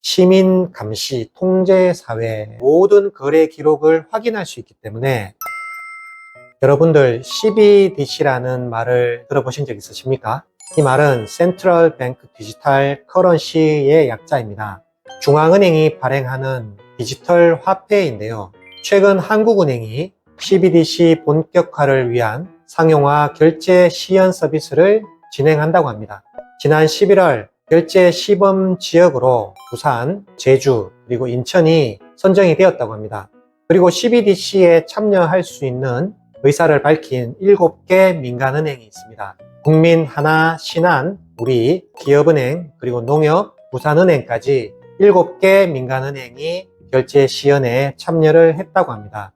시민 감시 통제 사회 모든 거래 기록을 확인할 수 있기 때문에 여러분들 CBDC라는 말을 들어보신 적 있으십니까? 이 말은 Central Bank Digital Currency의 약자입니다. 중앙은행이 발행하는 디지털 화폐인데요. 최근 한국은행이 CBDC 본격화를 위한 상용화 결제 시연 서비스를 진행한다고 합니다. 지난 11월 결제 시범 지역으로 부산, 제주, 그리고 인천이 선정이 되었다고 합니다. 그리고 CBDC에 참여할 수 있는 의사를 밝힌 7개 민간은행이 있습니다. 국민하나, 신한, 우리, 기업은행, 그리고 농협, 부산은행까지 7개 민간은행이 결제 시연에 참여를 했다고 합니다.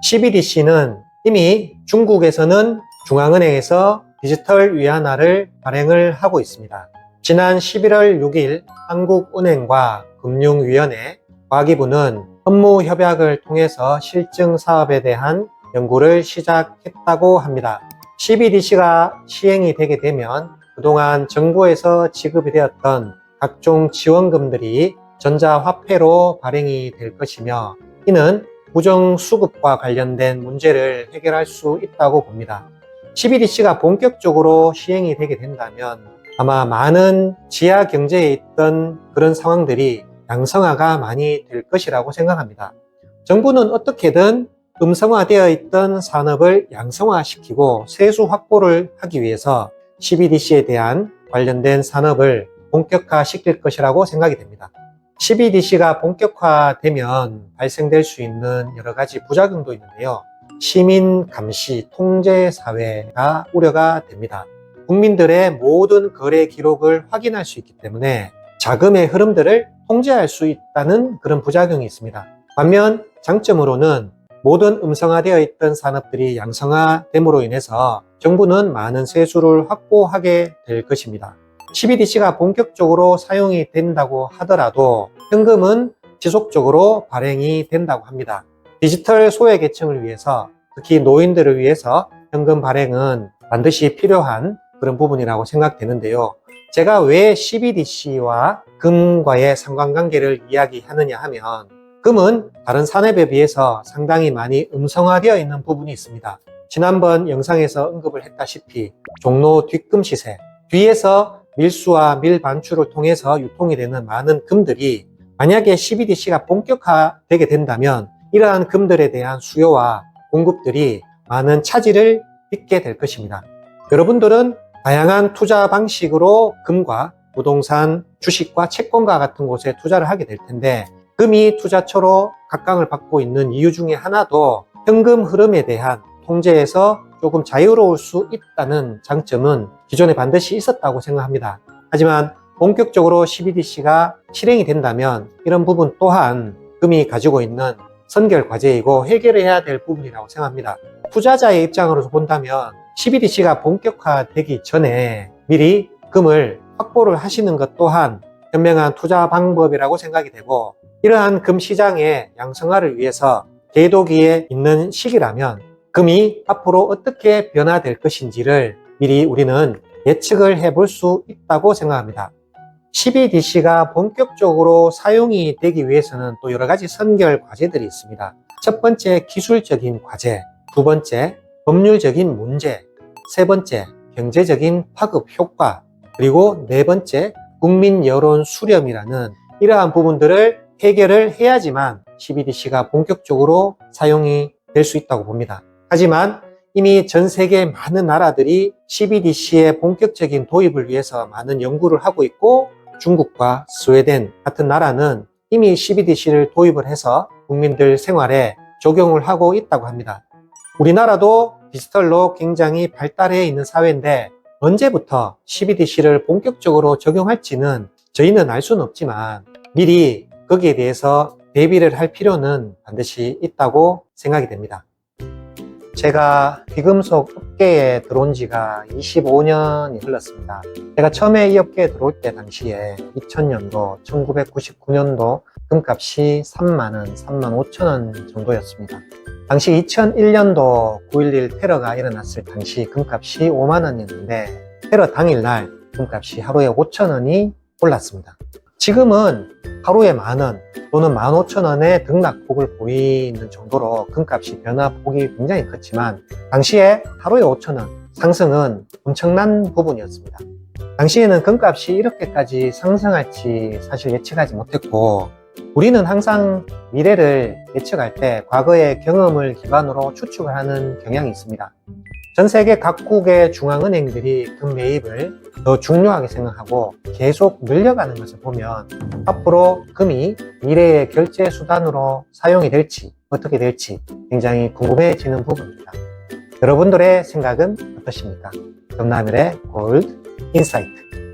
CBDC는 이미 중국에서는 중앙은행에서 디지털 위안화를 발행을 하고 있습니다. 지난 11월 6일 한국은행과 금융위원회, 과기부는 업무 협약을 통해서 실증 사업에 대한 연구를 시작했다고 합니다. CBDC가 시행이 되게 되면 그동안 정부에서 지급이 되었던 각종 지원금들이 전자화폐로 발행이 될 것이며 이는 부정수급과 관련된 문제를 해결할 수 있다고 봅니다. CBDC가 본격적으로 시행이 되게 된다면 아마 많은 지하 경제에 있던 그런 상황들이 양성화가 많이 될 것이라고 생각합니다. 정부는 어떻게든 음성화되어 있던 산업을 양성화시키고 세수 확보를 하기 위해서 CBDC에 대한 관련된 산업을 본격화시킬 것이라고 생각이 됩니다. CBDC가 본격화되면 발생될 수 있는 여러 가지 부작용도 있는데요. 시민 감시 통제 사회가 우려가 됩니다. 국민들의 모든 거래 기록을 확인할 수 있기 때문에 자금의 흐름들을 통제할 수 있다는 그런 부작용이 있습니다. 반면 장점으로는 모든 음성화되어 있던 산업들이 양성화됨으로 인해서 정부는 많은 세수를 확보하게 될 것입니다. CBDC가 본격적으로 사용이 된다고 하더라도 현금은 지속적으로 발행이 된다고 합니다. 디지털 소외계층을 위해서, 특히 노인들을 위해서 현금 발행은 반드시 필요한 그런 부분이라고 생각되는데요. 제가 왜 CBDC와 금과의 상관관계를 이야기하느냐 하면 금은 다른 산업에 비해서 상당히 많이 음성화되어 있는 부분이 있습니다. 지난번 영상에서 언급을 했다시피 종로 뒷금 시세, 뒤에서 밀수와 밀반출을 통해서 유통이 되는 많은 금들이 만약에 CBDC가 본격화되게 된다면 이러한 금들에 대한 수요와 공급들이 많은 차질을 빚게 될 것입니다. 여러분들은 다양한 투자 방식으로 금과 부동산, 주식과 채권과 같은 곳에 투자를 하게 될 텐데 금이 투자처로 각광을 받고 있는 이유 중에 하나도 현금 흐름에 대한 통제에서 조금 자유로울 수 있다는 장점은 기존에 반드시 있었다고 생각합니다. 하지만 본격적으로 CBDC가 실행이 된다면 이런 부분 또한 금이 가지고 있는 선결 과제이고 해결해야 될 부분이라고 생각합니다. 투자자의 입장으로서 본다면 CBDC가 본격화되기 전에 미리 금을 확보를 하시는 것 또한 현명한 투자 방법이라고 생각이 되고 이러한 금 시장의 양성화를 위해서 계도기에 있는 시기라면 금이 앞으로 어떻게 변화될 것인지를 미리 우리는 예측을 해볼 수 있다고 생각합니다. CBDC가 본격적으로 사용이 되기 위해서는 또 여러 가지 선결 과제들이 있습니다. 첫 번째, 기술적인 과제. 두 번째, 법률적인 문제. 세 번째, 경제적인 파급 효과. 그리고 네 번째, 국민 여론 수렴이라는 이러한 부분들을 해결을 해야지만 CBDC가 본격적으로 사용이 될 수 있다고 봅니다. 하지만 이미 전 세계 많은 나라들이 CBDC의 본격적인 도입을 위해서 많은 연구를 하고 있고 중국과 스웨덴 같은 나라는 이미 CBDC를 도입을 해서 국민들 생활에 적용을 하고 있다고 합니다. 우리나라도 디지털로 굉장히 발달해 있는 사회인데 언제부터 CBDC를 본격적으로 적용할지는 저희는 알 수는 없지만 미리 거기에 대해서 대비를 할 필요는 반드시 있다고 생각이 됩니다. 제가 비금속 업계에 들어온 지가 25년이 흘렀습니다. 제가 처음에 이 업계에 들어올 때 당시에 2000년도, 1999년도 금값이 3만원, 35,000원 정도였습니다. 당시 2001년도 9.11 테러가 일어났을 당시 금값이 5만원이었는데 테러 당일날 금값이 하루에 5,000원이 올랐습니다. 지금은 하루에 10,000원 또는 15,000원의 등락폭을 보이는 정도로 금값이 변화폭이 굉장히 컸지만 당시에 하루에 5,000원 상승은 엄청난 부분이었습니다. 당시에는 금값이 이렇게까지 상승할지 사실 예측하지 못했고, 우리는 항상 미래를 예측할 때 과거의 경험을 기반으로 추측을 하는 경향이 있습니다. 전 세계 각국의 중앙은행들이 금 매입을 더 중요하게 생각하고 계속 늘려가는 것을 보면 앞으로 금이 미래의 결제 수단으로 사용이 될지 어떻게 될지 굉장히 궁금해지는 부분입니다. 여러분들의 생각은 어떠십니까? 금나물의 골드 인사이트.